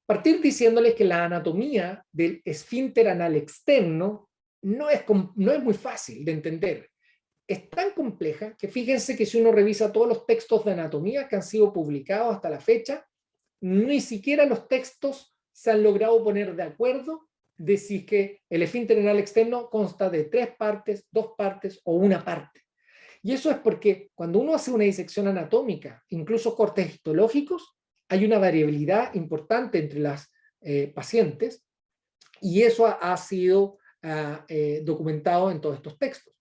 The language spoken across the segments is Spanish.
Partir diciéndoles que la anatomía del esfínter anal externo no es muy fácil de entender. Es tan compleja que fíjense que si uno revisa todos los textos de anatomía que han sido publicados hasta la fecha, ni siquiera los textos se han logrado poner de acuerdo de si es que el esfínter anal externo consta de 3 partes, 2 partes o una parte. Y eso es porque cuando uno hace una disección anatómica, incluso cortes histológicos, hay una variabilidad importante entre las pacientes, y eso ha sido documentado en todos estos textos.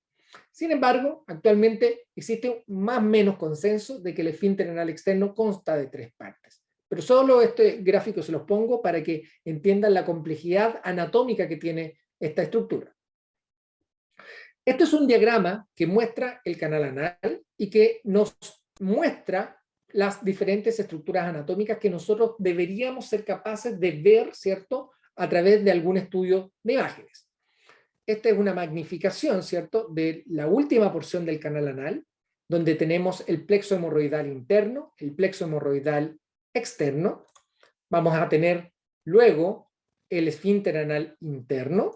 Sin embargo, actualmente existe más o menos consenso de que el esfínter anal externo consta de 3 partes. Pero solo este gráfico se los pongo para que entiendan la complejidad anatómica que tiene esta estructura. Este es un diagrama que muestra el canal anal y que nos muestra las diferentes estructuras anatómicas que nosotros deberíamos ser capaces de ver, ¿cierto?, a través de algún estudio de imágenes. Esta es una magnificación, ¿cierto?, de la última porción del canal anal, donde tenemos el plexo hemorroidal interno, el plexo hemorroidal externo. Vamos a tener luego el esfínter anal interno,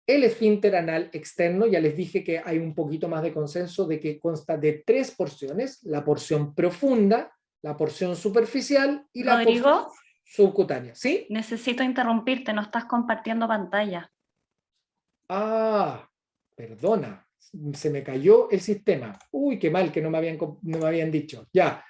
el esfínter anal externo. Ya les dije que hay un poquito más de consenso de que consta de 3 porciones: la porción profunda, la porción superficial y la porción Rodrigo, subcutánea. ¿Sí? necesito interrumpirte, no estás compartiendo pantalla. Ah, perdona, se me cayó el sistema. Uy, qué mal que no me habían dicho. Ya.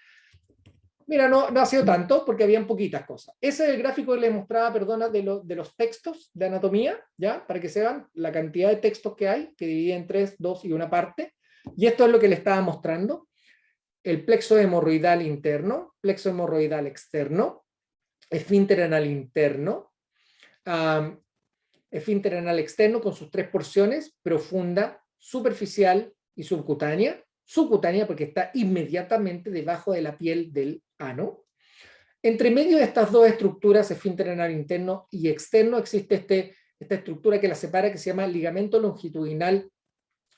Mira, no ha sido tanto porque habían poquitas cosas. Ese es el gráfico que les mostraba, perdona, de los textos de anatomía, ¿ya? Para que se vean la cantidad de textos que hay, que divide en 3, 2 y una parte. Y esto es lo que le estaba mostrando. El plexo hemorroidal interno, plexo hemorroidal externo, esfínter anal interno, esfínter anal externo con sus 3 porciones: profunda, superficial y subcutánea. Subcutánea porque está inmediatamente debajo de la piel del ano. Entre medio de estas dos estructuras, esfínter anal interno y externo, existe esta estructura que la separa, que se llama ligamento longitudinal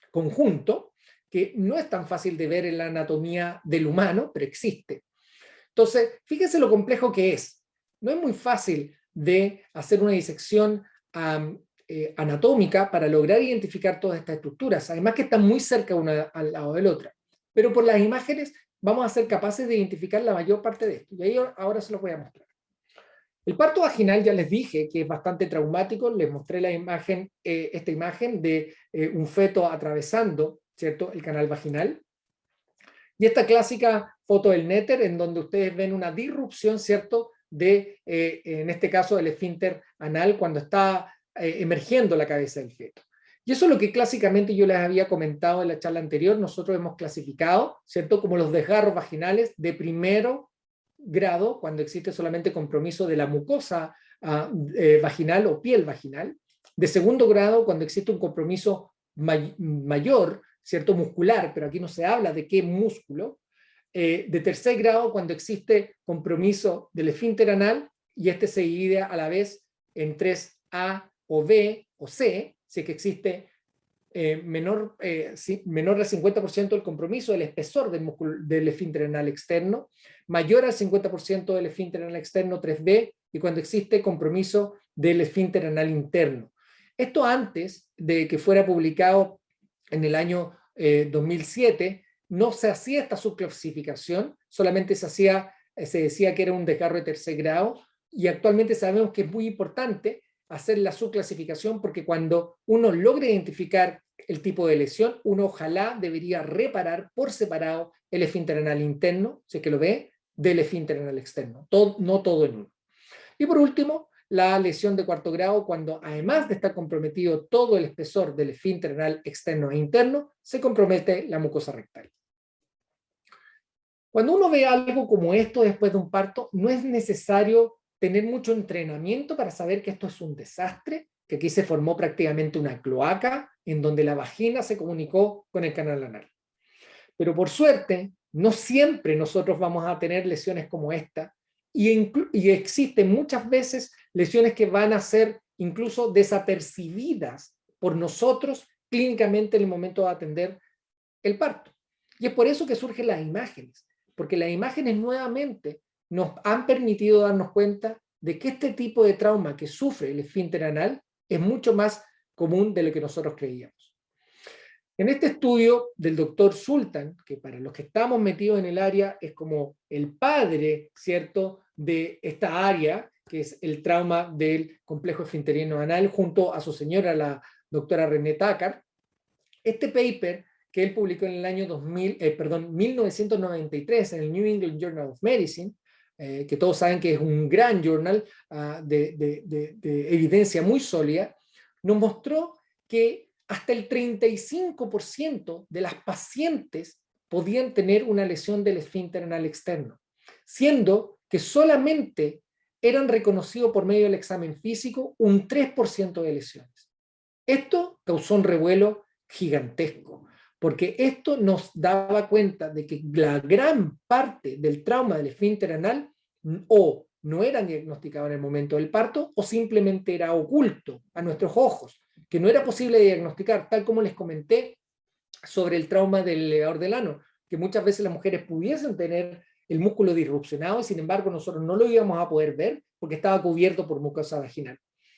conjunto, que no es tan fácil de ver en la anatomía del humano, pero existe. Entonces, fíjense lo complejo que es. No es muy fácil de hacer una disección anatómica para lograr identificar todas estas estructuras, además que están muy cerca una al lado de la otra. Pero por las imágenes vamos a ser capaces de identificar la mayor parte de esto, y ahí ahora se los voy a mostrar. El parto vaginal, ya les dije que es bastante traumático. Les mostré la imagen, esta imagen de un feto atravesando, ¿cierto?, el canal vaginal. Y esta clásica foto del néter, en donde ustedes ven una disrupción, ¿cierto?, en este caso, el esfínter anal cuando está emergiendo la cabeza del feto. Y eso es lo que clásicamente yo les había comentado en la charla anterior. Nosotros hemos clasificado, ¿cierto?, como los desgarros vaginales de primero grado, cuando existe solamente compromiso de la mucosa vaginal o piel vaginal; de segundo grado, cuando existe un compromiso mayor, ¿cierto?, muscular, pero aquí no se habla de qué músculo; de tercer grado, cuando existe compromiso del esfínter anal, y este se divide a la vez en 3A o B o C, si es que existe menor del 50% del compromiso del espesor del esfínter anal externo, mayor al 50% del esfínter anal externo, 3B, y cuando existe compromiso del esfínter anal interno. Esto antes de que fuera publicado en el año 2007, no se hacía esta subclasificación, solamente se decía que era un desgarro de tercer grado, y actualmente sabemos que es muy importante hacer la subclasificación, porque cuando uno logra identificar el tipo de lesión, uno ojalá debería reparar por separado el esfínter anal interno, si es que lo ve, del esfínter anal externo, no todo en uno. Y por último, la lesión de cuarto grado, cuando además de estar comprometido todo el espesor del esfínter anal externo e interno, se compromete la mucosa rectal. Cuando uno ve algo como esto después de un parto, no es necesario tener mucho entrenamiento para saber que esto es un desastre, que aquí se formó prácticamente una cloaca en donde la vagina se comunicó con el canal anal. Pero por suerte, no siempre nosotros vamos a tener lesiones como esta, y existen muchas veces lesiones que van a ser incluso desapercibidas por nosotros clínicamente en el momento de atender el parto. Y es por eso que surgen las imágenes, porque las imágenes nuevamente nos han permitido darnos cuenta de que este tipo de trauma que sufre el esfínter anal es mucho más común de lo que nosotros creíamos. En este estudio del doctor Sultan, que para los que estamos metidos en el área es como el padre, ¿cierto?, de esta área, que es el trauma del complejo esfinteriano anal, junto a su señora, la doctora René Tackar. Este paper que él publicó en el año 1993 en el New England Journal of Medicine, que todos saben que es un gran journal de evidencia muy sólida, nos mostró que hasta el 35% de las pacientes podían tener una lesión del esfínter anal externo, siendo que solamente eran reconocidos por medio del examen físico un 3% de lesiones. Esto causó un revuelo gigantesco, porque esto nos daba cuenta de que la gran parte del trauma del esfínter anal o no eran diagnosticados en el momento del parto o simplemente era oculto a nuestros ojos, que no era posible diagnosticar, tal como les comenté sobre el trauma del elevador del ano, que muchas veces las mujeres pudiesen tener el músculo disrupcionado y sin embargo nosotros no lo íbamos a poder ver porque estaba cubierto por mucosa vaginal.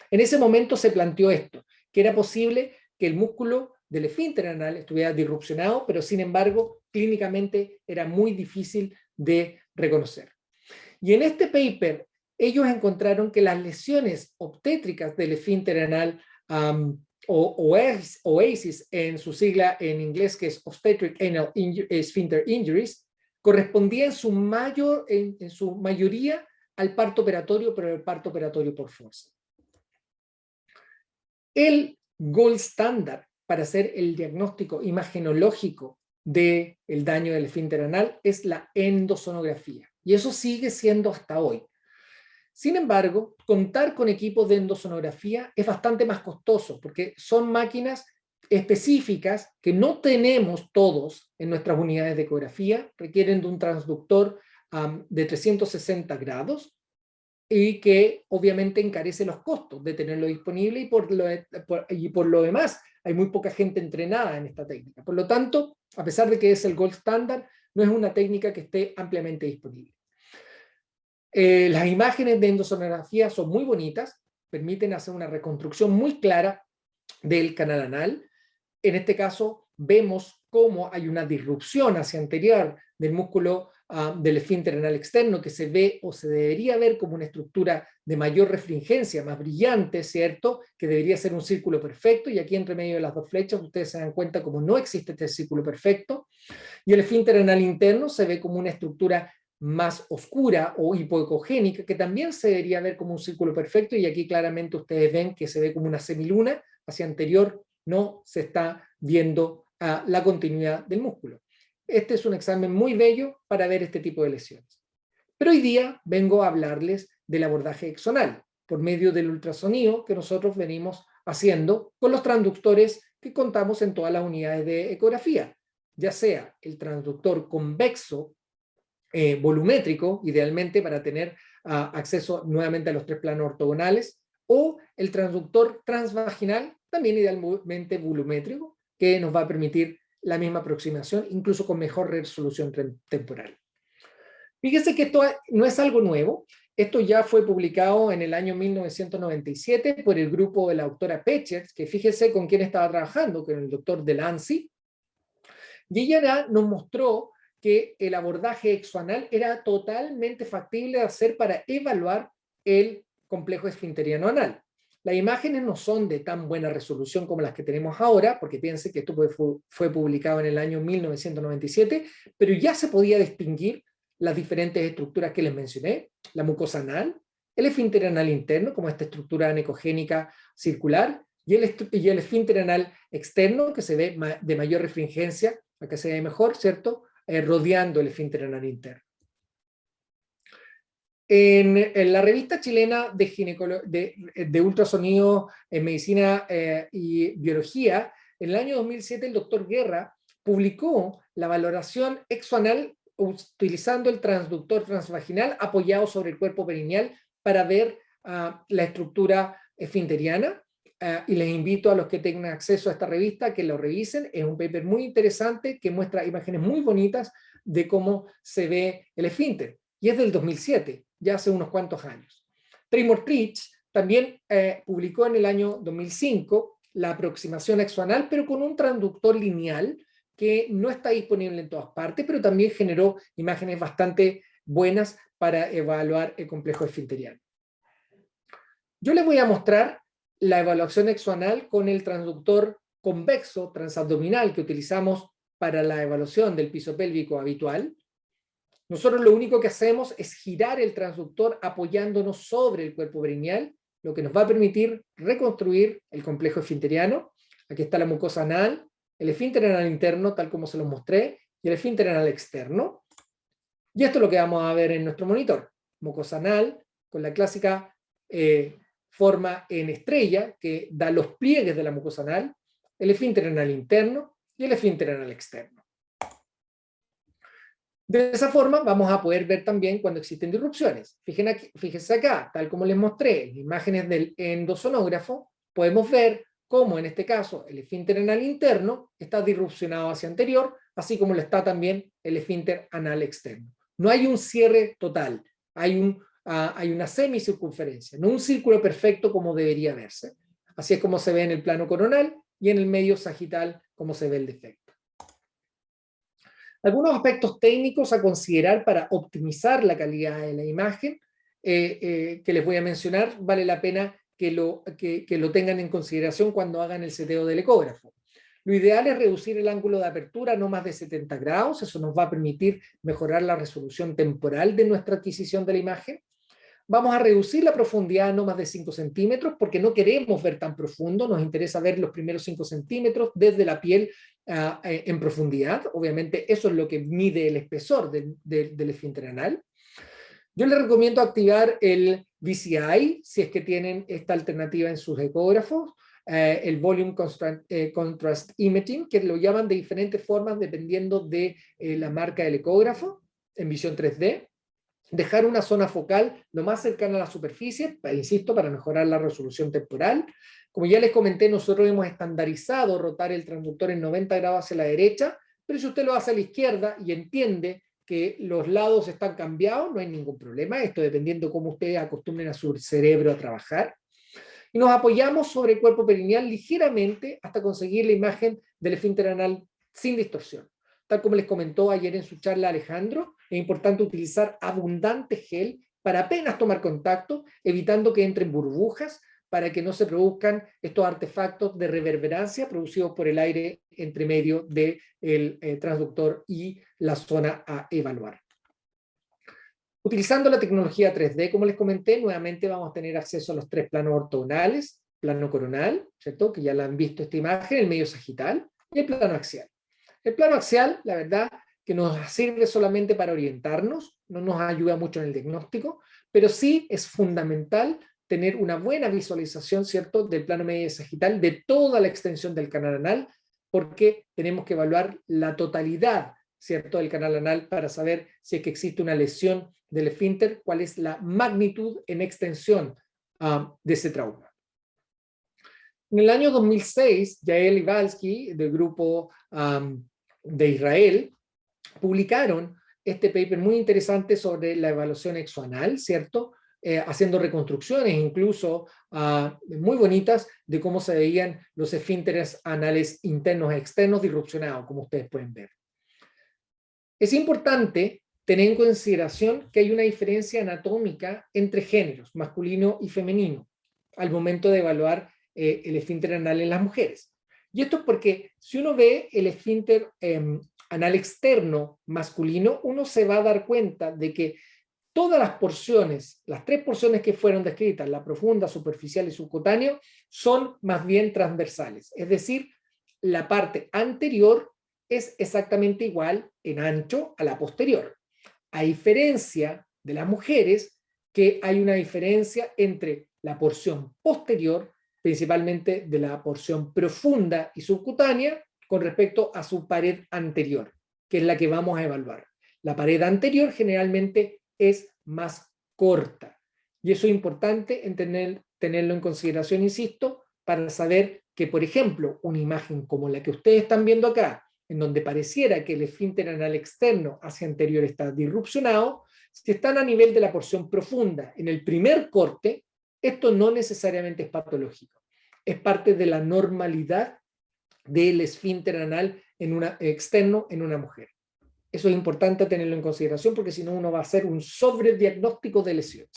En ese momento se planteó esto, que era posible que el músculo del esfínter anal estuviera disrupcionado, pero sin embargo clínicamente era muy difícil de reconocer. Y en este paper ellos encontraron que las lesiones obstétricas del esfínter anal, o OASIS en su sigla en inglés, que es Obstetric Anal Sphincter Injuries, correspondía en su mayoría al parto operatorio, pero el parto operatorio por fuerza. El gold standard para hacer el diagnóstico imagenológico del daño del esfínter anal es la endosonografía, y eso sigue siendo hasta hoy. Sin embargo, contar con equipos de endosonografía es bastante más costoso, porque son máquinas específicas que no tenemos todos en nuestras unidades de ecografía, requieren de un transductor de 360 grados, y que obviamente encarece los costos de tenerlo disponible, y por lo demás hay muy poca gente entrenada en esta técnica. Por lo tanto, a pesar de que es el gold standard, no es una técnica que esté ampliamente disponible. Las imágenes de endosonografía son muy bonitas, permiten hacer una reconstrucción muy clara del canal anal. En este caso vemos cómo hay una disrupción hacia anterior del músculo del esfínter anal externo, que se ve o se debería ver como una estructura de mayor refringencia, más brillante, ¿cierto? Que debería ser un círculo perfecto, y aquí entre medio de las dos flechas ustedes se dan cuenta como no existe este círculo perfecto. Y el esfínter anal interno se ve como una estructura más oscura o hipoecogénica, que también se debería ver como un círculo perfecto, y aquí claramente ustedes ven que se ve como una semiluna hacia anterior, no se está viendo la continuidad del músculo. Este es un examen muy bello para ver este tipo de lesiones. Pero hoy día vengo a hablarles del abordaje exonal, por medio del ultrasonido que nosotros venimos haciendo con los transductores que contamos en todas las unidades de ecografía, ya sea el transductor convexo volumétrico, idealmente para tener acceso nuevamente a los 3 planos ortogonales, o el transductor transvaginal, también idealmente volumétrico, que nos va a permitir la misma aproximación, incluso con mejor resolución temporal. Fíjense que esto no es algo nuevo. Esto ya fue publicado en el año 1997 por el grupo de la doctora Petchers, que fíjense con quién estaba trabajando, con el doctor Delancey, y ella nos mostró que el abordaje exoanal era totalmente factible de hacer para evaluar el complejo esfinteriano anal. Las imágenes no son de tan buena resolución como las que tenemos ahora, porque piensen que esto fue publicado en el año 1997, pero ya se podía distinguir las diferentes estructuras que les mencioné: la mucosa anal, el esfínter anal interno, como esta estructura anecogénica circular, y el esfínter anal externo, que se ve de mayor refringencia, acá se ve mejor, ¿cierto?, rodeando el esfínter anal interno. En la revista chilena de ultrasonido en medicina y biología, en el año 2007 el doctor Guerra publicó la valoración exoanal utilizando el transductor transvaginal apoyado sobre el cuerpo perineal para ver la estructura esfinteriana. Y les invito a los que tengan acceso a esta revista que lo revisen. Es un paper muy interesante que muestra imágenes muy bonitas de cómo se ve el esfínter. Y es del 2007, ya hace unos cuantos años. Tremor Trich también publicó en el año 2005 la aproximación exoanal, pero con un transductor lineal que no está disponible en todas partes, pero también generó imágenes bastante buenas para evaluar el complejo esfinteriano. Yo les voy a mostrar la evaluación exoanal con el transductor convexo transabdominal que utilizamos para la evaluación del piso pélvico habitual. Nosotros lo único que hacemos es girar el transductor apoyándonos sobre el cuerpo perineal, lo que nos va a permitir reconstruir el complejo esfinteriano. Aquí está la mucosa anal, el esfínter anal interno, tal como se los mostré, y el esfínter anal externo. Y esto es lo que vamos a ver en nuestro monitor. Mucosa anal, con la clásica forma en estrella, que da los pliegues de la mucosa anal, el esfínter anal interno y el esfínter anal externo. De esa forma vamos a poder ver también cuando existen disrupciones. Fíjense acá, tal como les mostré en imágenes del endosonógrafo, podemos ver cómo en este caso el esfínter anal interno está disrupcionado hacia anterior, así como lo está también el esfínter anal externo. No hay un cierre total, hay una semicircunferencia, no un círculo perfecto como debería verse. Así es como se ve en el plano coronal y en el medio sagital como se ve el defecto. Algunos aspectos técnicos a considerar para optimizar la calidad de la imagen que les voy a mencionar, vale la pena que lo tengan en consideración cuando hagan el seteo del ecógrafo. Lo ideal es reducir el ángulo de apertura no más de 70 grados, eso nos va a permitir mejorar la resolución temporal de nuestra adquisición de la imagen. Vamos a reducir la profundidad a no más de 5 centímetros porque no queremos ver tan profundo, nos interesa ver los primeros 5 centímetros desde la piel en profundidad. Obviamente eso es lo que mide el espesor del esfínter anal. Yo les recomiendo activar el VCI si es que tienen esta alternativa en sus ecógrafos, el Volume Contrast Imaging, que lo llaman de diferentes formas dependiendo de la marca del ecógrafo, en visión 3D. Dejar una zona focal lo más cercana a la superficie, insisto, para mejorar la resolución temporal. Como ya les comenté, nosotros hemos estandarizado rotar el transductor en 90 grados hacia la derecha, pero si usted lo hace a la izquierda y entiende que los lados están cambiados, no hay ningún problema, esto dependiendo cómo ustedes acostumbren a su cerebro a trabajar. Y nos apoyamos sobre el cuerpo perineal ligeramente hasta conseguir la imagen del esfínter anal sin distorsión. Tal como les comentó ayer en su charla Alejandro, es importante utilizar abundante gel para apenas tomar contacto, evitando que entren burbujas, para que no se produzcan estos artefactos de reverberancia producidos por el aire entre medio del transductor y la zona a evaluar. Utilizando la tecnología 3D, como les comenté, nuevamente vamos a tener acceso a los 3 planos ortogonales, plano coronal, ¿cierto? Que ya la han visto esta imagen, el medio sagital, y el plano axial. El plano axial, la verdad, que nos sirve solamente para orientarnos, no nos ayuda mucho en el diagnóstico, pero sí es fundamental tener una buena visualización, ¿cierto?, del plano medio sagital, de toda la extensión del canal anal, porque tenemos que evaluar la totalidad, ¿cierto?, del canal anal para saber si es que existe una lesión del esfínter, cuál es la magnitud en extensión de ese trauma. En el año 2006, Yael Ivalsky, del grupo de Israel, publicaron este paper muy interesante sobre la evaluación exoanal, ¿cierto? Haciendo reconstrucciones incluso muy bonitas de cómo se veían los esfínteres anales internos e externos disrupcionados, como ustedes pueden ver. Es importante tener en consideración que hay una diferencia anatómica entre géneros, masculino y femenino, al momento de evaluar el esfínter anal en las mujeres. Y esto es porque si uno ve el esfínter anal externo masculino, uno se va a dar cuenta de que todas las porciones, las 3 porciones que fueron descritas, la profunda, superficial y subcutáneo, son más bien transversales. Es decir, la parte anterior es exactamente igual en ancho a la posterior. A diferencia de las mujeres, que hay una diferencia entre la porción posterior, principalmente de la porción profunda y subcutánea, con respecto a su pared anterior, que es la que vamos a evaluar. La pared anterior generalmente es más corta. Y eso es importante tenerlo en consideración, insisto, para saber que, por ejemplo, una imagen como la que ustedes están viendo acá, en donde pareciera que el esfínter anal externo hacia anterior está disrupcionado, Si están a nivel de la porción profunda en el primer corte, esto no necesariamente es patológico. Es parte de la normalidad del esfínter anal externo en una mujer. Eso es importante tenerlo en consideración porque si no uno va a hacer un sobrediagnóstico de lesiones.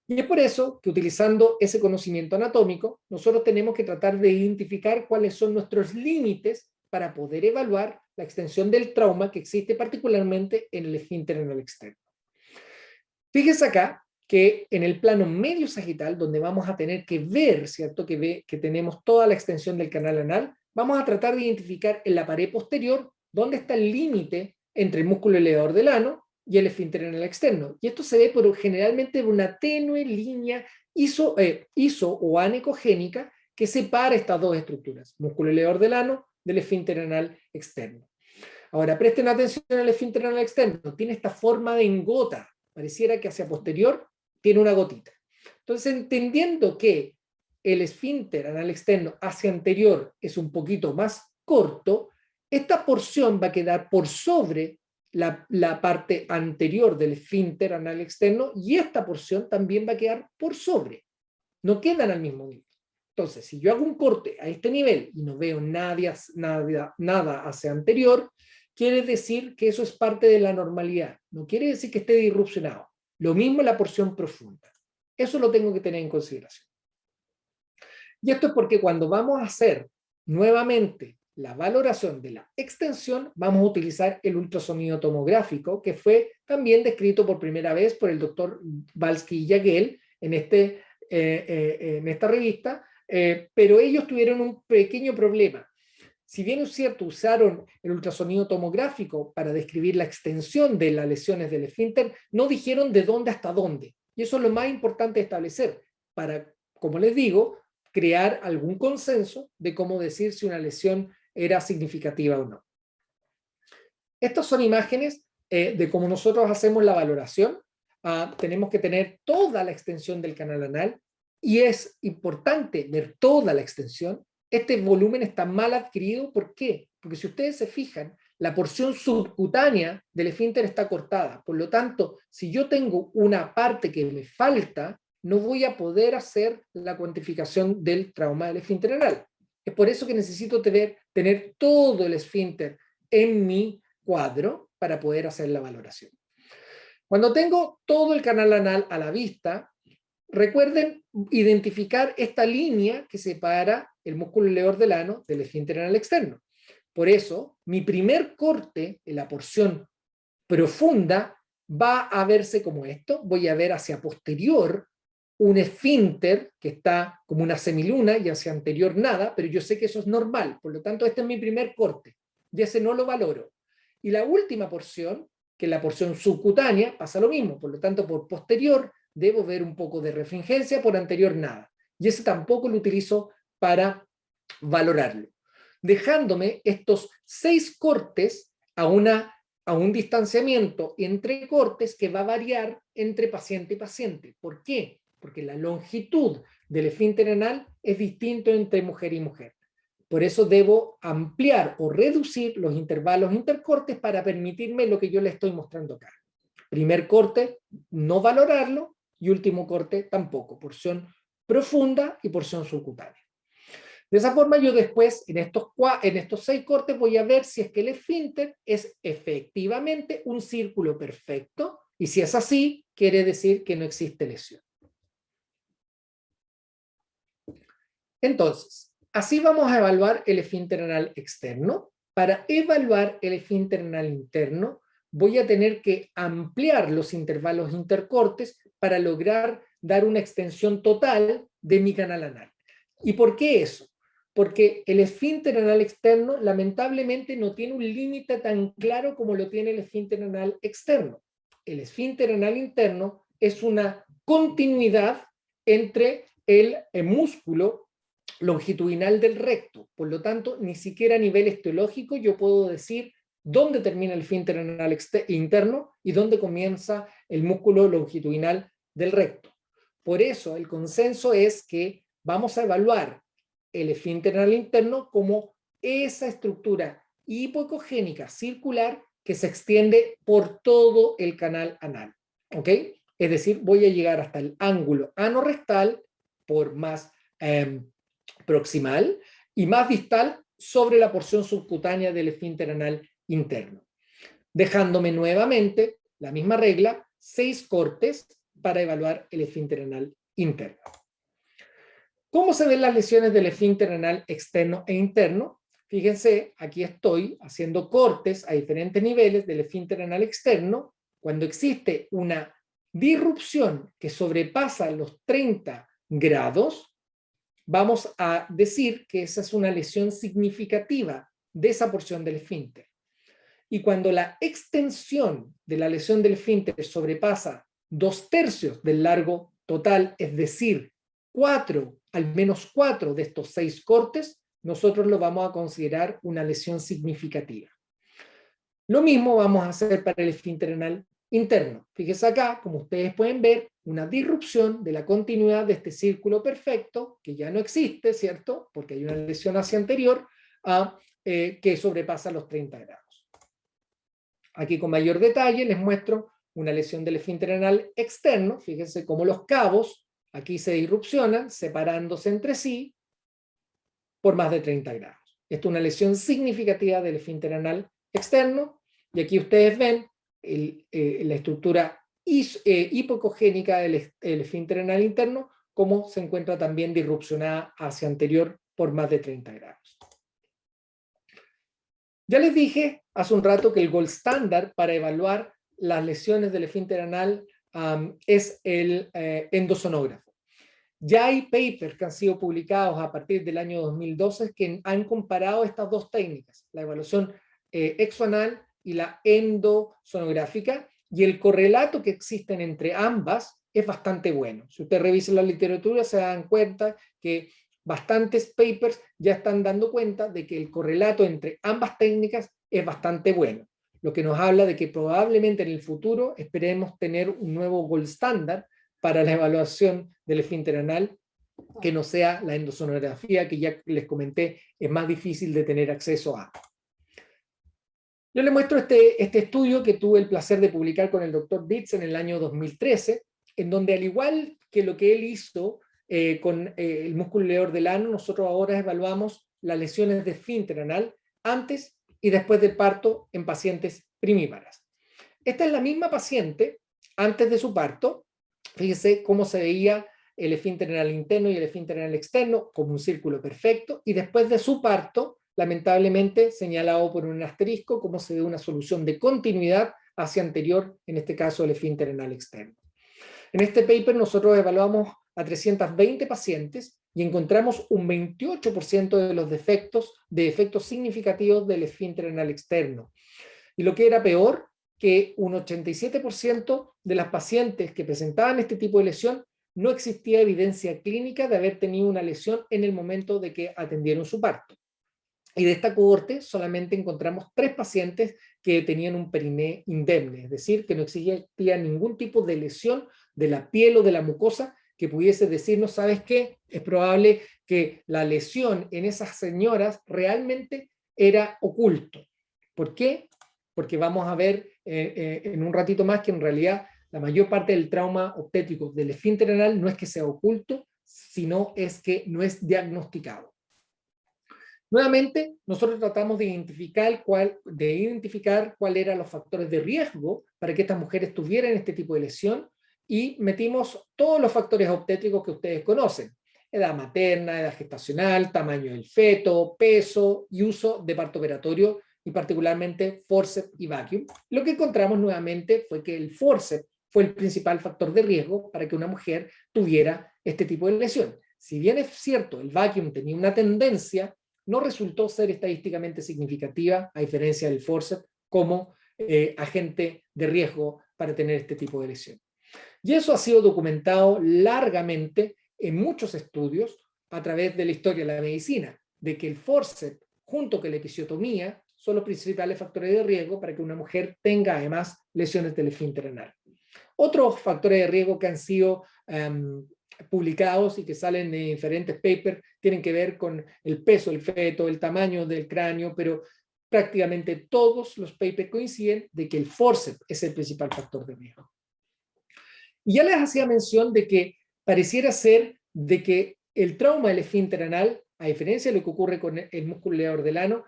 Y es por eso que utilizando ese conocimiento anatómico, nosotros tenemos que tratar de identificar cuáles son nuestros límites para poder evaluar la extensión del trauma que existe particularmente en el esfínter anal externo. Fíjense acá que en el plano medio sagital, donde vamos a tener que ver, ¿cierto? Que tenemos toda la extensión del canal anal, vamos a tratar de identificar en la pared posterior dónde está el límite entre el músculo elevador del ano y el esfínter anal externo. Y esto se ve generalmente por una tenue línea iso o anecogénica que separa estas dos estructuras, músculo elevador del ano del esfínter anal externo. Ahora, presten atención al esfínter anal externo. Tiene esta forma de engota. Pareciera que hacia posterior tiene una gotita. Entonces, entendiendo que el esfínter anal externo hacia anterior es un poquito más corto, esta porción va a quedar por sobre la parte anterior del esfínter anal externo y esta porción también va a quedar por sobre. No quedan al mismo nivel. Entonces, si yo hago un corte a este nivel y no veo nada hacia anterior, quiere decir que eso es parte de la normalidad. No quiere decir que esté disrupcionado. Lo mismo en la porción profunda. Eso lo tengo que tener en consideración. Y esto es porque cuando vamos a hacer nuevamente la valoración de la extensión, vamos a utilizar el ultrasonido tomográfico, que fue también descrito por primera vez por el doctor Balsky y Yaguel en esta revista, pero ellos tuvieron un pequeño problema. Si bien es cierto, usaron el ultrasonido tomográfico para describir la extensión de las lesiones del esfínter, no dijeron de dónde hasta dónde. Y eso es lo más importante de establecer, para, como les digo, crear algún consenso de cómo decir si una lesión era significativa o no. Estas son imágenes de cómo nosotros hacemos la valoración. Tenemos que tener toda la extensión del canal anal y es importante ver toda la extensión. Este volumen está mal adquirido. ¿Por qué? Porque si ustedes se fijan, la porción subcutánea del esfínter está cortada. Por lo tanto, si yo tengo una parte que me falta, no voy a poder hacer la cuantificación del trauma del esfínter anal. Es por eso que necesito tener todo el esfínter en mi cuadro para poder hacer la valoración. Cuando tengo todo el canal anal a la vista, recuerden identificar esta línea que separa el músculo elevador del ano del esfínter anal externo. Por eso, mi primer corte en la porción profunda va a verse como esto. Voy a ver hacia posterior un esfínter que está como una semiluna y hacia anterior nada, pero yo sé que eso es normal. Por lo tanto, este es mi primer corte y ese no lo valoro. Y la última porción, que es la porción subcutánea, pasa lo mismo. Por lo tanto, por posterior debo ver un poco de refringencia, por anterior nada. Y ese tampoco lo utilizo para valorarlo. Dejándome estos 6 cortes a un distanciamiento entre cortes que va a variar entre paciente y paciente. ¿Por qué? Porque la longitud del esfínter anal es distinto entre mujer y mujer. Por eso debo ampliar o reducir los intervalos intercortes para permitirme lo que yo le estoy mostrando acá. Primer corte, no valorarlo, y último corte tampoco, porción profunda y porción subcutánea. De esa forma yo después, en estos 6 cortes, voy a ver si es que el esfínter es efectivamente un círculo perfecto, y si es así, quiere decir que no existe lesión. Entonces, así vamos a evaluar el esfínter anal externo. Para evaluar el esfínter anal interno, voy a tener que ampliar los intervalos intercortes para lograr dar una extensión total de mi canal anal. ¿Y por qué eso? Porque el esfínter anal externo lamentablemente no tiene un límite tan claro como lo tiene el esfínter anal externo. El esfínter anal interno es una continuidad entre el músculo longitudinal del recto. Por lo tanto, ni siquiera a nivel esteológico yo puedo decir dónde termina el esfínter anal interno y dónde comienza el músculo longitudinal del recto. Por eso el consenso es que vamos a evaluar el esfínter anal interno como esa estructura hipoecogénica circular que se extiende por todo el canal anal, ¿ok? Es decir, voy a llegar hasta el ángulo anorrectal por más proximal y más distal sobre la porción subcutánea del esfínter anal interno, dejándome nuevamente la misma regla, 6 cortes para evaluar el esfínter anal interno. ¿Cómo se ven las lesiones del esfínter anal externo e interno? Fíjense, aquí estoy haciendo cortes a diferentes niveles del esfínter anal externo. Cuando existe una disrupción que sobrepasa los 30 grados, vamos a decir que esa es una lesión significativa de esa porción del esfínter. Y cuando la extensión de la lesión del esfínter sobrepasa 2/3 del largo total, es decir, al menos 4 de estos 6 cortes, nosotros lo vamos a considerar una lesión significativa. Lo mismo vamos a hacer para el esfínter anal interno. Fíjense acá, como ustedes pueden ver, una disrupción de la continuidad de este círculo perfecto, que ya no existe, ¿cierto? Porque hay una lesión hacia anterior, que sobrepasa los 30 grados. Aquí con mayor detalle les muestro una lesión del esfínter anal externo. Fíjense cómo los cabos aquí se disrupcionan, separándose entre sí por más de 30 grados. Esto es una lesión significativa del esfínter anal externo, y aquí ustedes ven la estructura hipocogénica del esfínter anal interno, como se encuentra también disrupcionada hacia anterior por más de 30 grados. Ya les dije hace un rato que el gold standard para evaluar las lesiones del esfínter anal es el endosonógrafo. Ya hay papers que han sido publicados a partir del año 2012 que han comparado estas dos técnicas, la evaluación exoanal y la endosonográfica, y el correlato que existen entre ambas es bastante bueno. Si ustedes revisan la literatura se dan cuenta que bastantes papers ya están dando cuenta de que el correlato entre ambas técnicas es bastante bueno, lo que nos habla de que probablemente en el futuro esperemos tener un nuevo gold standard para la evaluación del esfínter anal, que no sea la endosonografía, que ya les comenté, es más difícil de tener acceso a. Yo les muestro este estudio que tuve el placer de publicar con el doctor Dietz en el año 2013, en donde al igual que lo que él hizo con el músculo ileor del ano, nosotros ahora evaluamos las lesiones de esfínter anal antes y después del parto en pacientes primíparas. Esta es la misma paciente antes de su parto. Fíjese cómo se veía el esfínter anal interno y el esfínter anal externo como un círculo perfecto, y después de su parto, lamentablemente señalado por un asterisco, cómo se ve una solución de continuidad hacia anterior, en este caso el esfínter anal externo. En este paper nosotros evaluamos a 320 pacientes y encontramos un 28% de los efectos significativos del esfínter anal externo. Y lo que era peor, que un 87% de las pacientes que presentaban este tipo de lesión no existía evidencia clínica de haber tenido una lesión en el momento de que atendieron su parto. Y de esta cohorte solamente encontramos 3 pacientes que tenían un periné indemne, es decir, que no existía ningún tipo de lesión de la piel o de la mucosa que pudiese decirnos, ¿sabes qué? Es probable que la lesión en esas señoras realmente era oculto. ¿Por qué? Porque vamos a ver en un ratito más que en realidad la mayor parte del trauma obstétrico del esfínter anal no es que sea oculto, sino es que no es diagnosticado. Nuevamente, nosotros tratamos de identificar cuáles eran los factores de riesgo para que estas mujeres tuvieran este tipo de lesión, y metimos todos los factores obstétricos que ustedes conocen: edad materna, edad gestacional, tamaño del feto, peso y uso de parto operatorio, y particularmente forceps y vacuum. Lo que encontramos nuevamente fue que el forceps fue el principal factor de riesgo para que una mujer tuviera este tipo de lesión. Si bien es cierto, el vacuum tenía una tendencia, no resultó ser estadísticamente significativa, a diferencia del forceps, como agente de riesgo para tener este tipo de lesión. Y eso ha sido documentado largamente en muchos estudios a través de la historia de la medicina, de que el forceps junto con la episiotomía son los principales factores de riesgo para que una mujer tenga además lesiones del esfínter anal. Otros factores de riesgo que han sido publicados y que salen de diferentes papers tienen que ver con el peso del feto, el tamaño del cráneo, pero prácticamente todos los papers coinciden de que el forceps es el principal factor de riesgo. Y ya les hacía mención de que pareciera ser de que el trauma del esfínter anal, a diferencia de lo que ocurre con el músculo elevador del ano,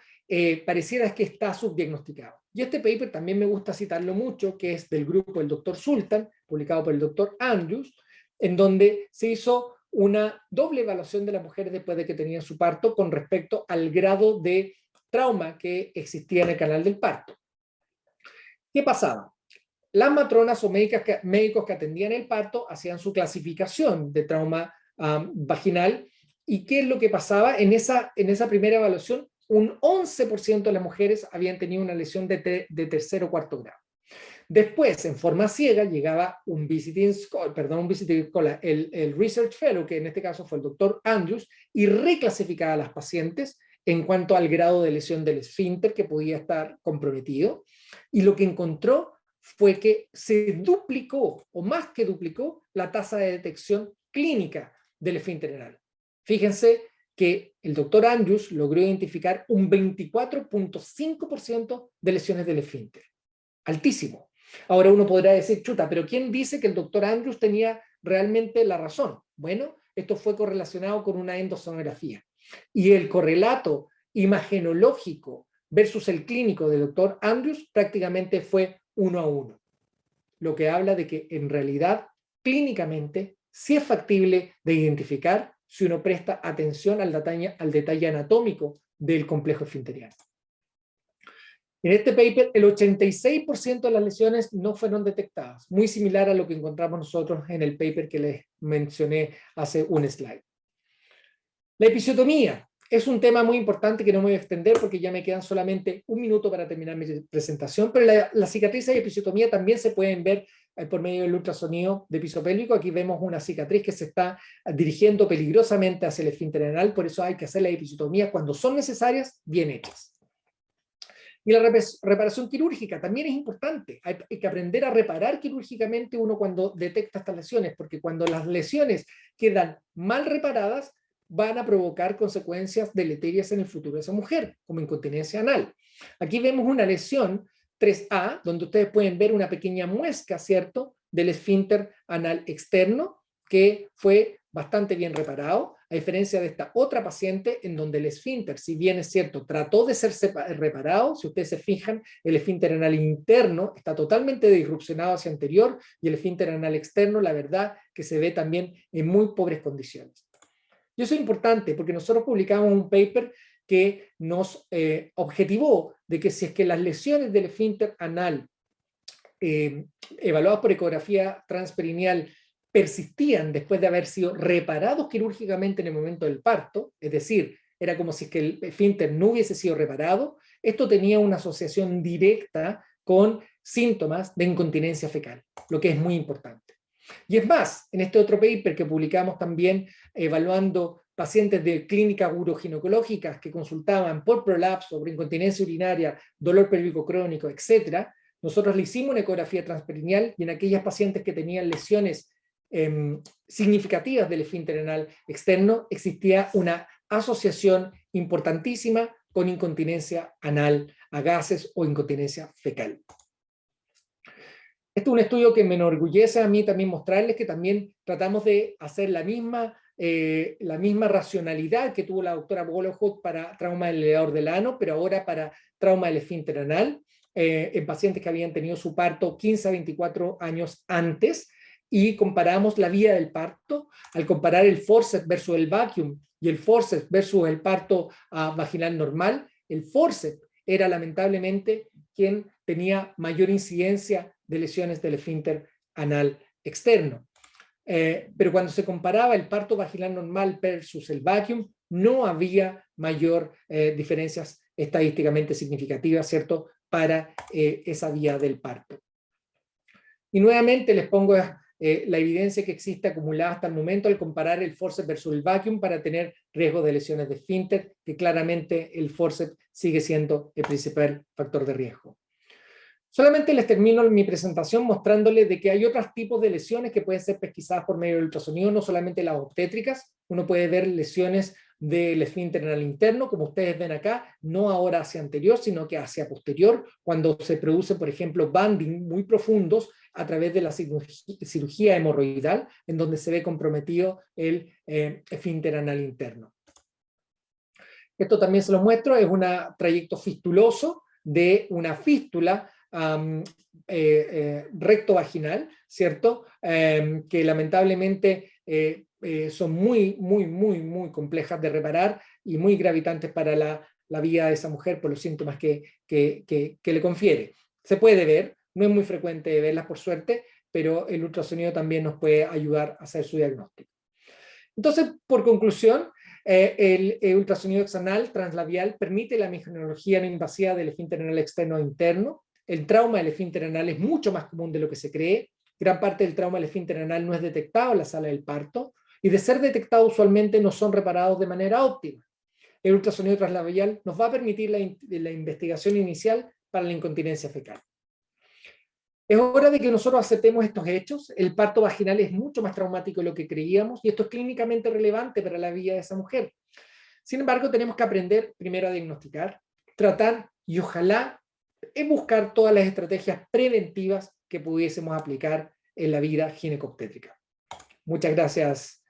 pareciera que está subdiagnosticado. Y este paper también me gusta citarlo mucho, que es del grupo del Dr. Sultan, publicado por el Dr. Andrews, en donde se hizo una doble evaluación de las mujeres después de que tenían su parto con respecto al grado de trauma que existía en el canal del parto. ¿Qué pasaba? Las matronas o médicos que atendían el parto hacían su clasificación de trauma vaginal. ¿Y qué es lo que pasaba? En esa primera evaluación, un 11% de las mujeres habían tenido una lesión de tercer o cuarto grado. Después, en forma ciega, llegaba un visiting scholar, el Research Fellow, que en este caso fue el doctor Andrews, y reclasificaba a las pacientes en cuanto al grado de lesión del esfínter que podía estar comprometido. Y lo que encontró fue que se duplicó, o más que duplicó, la tasa de detección clínica del esfínter anal. Fíjense que el doctor Andrews logró identificar un 24.5% de lesiones del esfínter. Altísimo. Ahora uno podrá decir, chuta, pero ¿quién dice que el doctor Andrews tenía realmente la razón? Bueno, esto fue correlacionado con una endosonografía. Y el correlato imagenológico versus el clínico del doctor Andrews prácticamente fue 1-1. Lo que habla de que en realidad, clínicamente, sí es factible de identificar si uno presta atención al detalle anatómico del complejo esfinteriano. En este paper, el 86% de las lesiones no fueron detectadas, muy similar a lo que encontramos nosotros en el paper que les mencioné hace un slide. La episiotomía es un tema muy importante que no me voy a extender porque ya me quedan solamente un minuto para terminar mi presentación, pero las cicatrices y episiotomía también se pueden ver por medio del ultrasonido de piso pélvico. Aquí vemos una cicatriz que se está dirigiendo peligrosamente hacia el esfínter anal, por eso hay que hacer la episiotomía cuando son necesarias, bien hechas. Y la reparación quirúrgica también es importante. Hay que aprender a reparar quirúrgicamente uno cuando detecta estas lesiones, porque cuando las lesiones quedan mal reparadas, van a provocar consecuencias deleterias en el futuro de esa mujer, como incontinencia anal. Aquí vemos una lesión 3A, donde ustedes pueden ver una pequeña muesca, ¿cierto?, del esfínter anal externo, que fue bastante bien reparado, a diferencia de esta otra paciente en donde el esfínter, si bien es cierto, trató de ser reparado. Si ustedes se fijan, el esfínter anal interno está totalmente disrupcionado hacia anterior y el esfínter anal externo, la verdad, que se ve también en muy pobres condiciones. Y eso es importante porque nosotros publicamos un paper que nos objetivó de que si es que las lesiones del esfínter anal evaluadas por ecografía transperineal persistían después de haber sido reparados quirúrgicamente en el momento del parto, es decir, era como si es que el esfínter no hubiese sido reparado, esto tenía una asociación directa con síntomas de incontinencia fecal, lo que es muy importante. Y es más, en este otro paper que publicamos también evaluando pacientes de clínicas uroginecológicas que consultaban por prolapso, por incontinencia urinaria, dolor pélvico crónico, etc., nosotros le hicimos una ecografía transperineal y en aquellas pacientes que tenían lesiones significativas del esfínter anal externo existía una asociación importantísima con incontinencia anal a gases o incontinencia fecal. Este es un estudio que me enorgullece a mí también mostrarles que también tratamos de hacer la misma racionalidad que tuvo la doctora Bolohood para trauma del elevador del ano, pero ahora para trauma del esfínter anal, en pacientes que habían tenido su parto 15 a 24 años antes, y comparamos la vía del parto. Al comparar el forceps versus el vacuum y el forceps versus el parto vaginal normal, el forceps era lamentablemente quien tenía mayor incidencia de lesiones del esfínter anal externo. Pero cuando se comparaba el parto vaginal normal versus el vacuum, no había mayor diferencias estadísticamente significativas, ¿cierto?, para esa vía del parto. Y nuevamente les pongo la evidencia que existe acumulada hasta el momento al comparar el forceps versus el vacuum para tener riesgo de lesiones de esfínter, que claramente el forceps sigue siendo el principal factor de riesgo. Solamente les termino mi presentación mostrándoles de que hay otros tipos de lesiones que pueden ser pesquisadas por medio del ultrasonido, no solamente las obstétricas. Uno puede ver lesiones del esfínter anal interno, como ustedes ven acá, no ahora hacia anterior, sino que hacia posterior, cuando se produce, por ejemplo, banding muy profundos a través de la cirugía hemorroidal, en donde se ve comprometido el esfínter anal interno. Esto también se lo muestro, es un trayecto fistuloso de una fístula rectovaginal, ¿cierto? Que lamentablemente son muy complejas de reparar y muy gravitantes para la vida de esa mujer por los síntomas que le confiere. Se puede ver, no es muy frecuente verlas por suerte, pero el ultrasonido también nos puede ayudar a hacer su diagnóstico. Entonces, por conclusión, el ultrasonido exanal translabial permite la microneurología no invasiva del esfínter anal externo e interno. El trauma del esfínter anal es mucho más común de lo que se cree. Gran parte del trauma del esfínter anal no es detectado en la sala del parto, y de ser detectado usualmente no son reparados de manera óptima. El ultrasonido translabial nos va a permitir la investigación inicial para la incontinencia fecal. Es hora de que nosotros aceptemos estos hechos. El parto vaginal es mucho más traumático de lo que creíamos, y esto es clínicamente relevante para la vida de esa mujer. Sin embargo, tenemos que aprender primero a diagnosticar, tratar y ojalá buscar todas las estrategias preventivas que pudiésemos aplicar en la vida ginecobstétrica. Muchas gracias.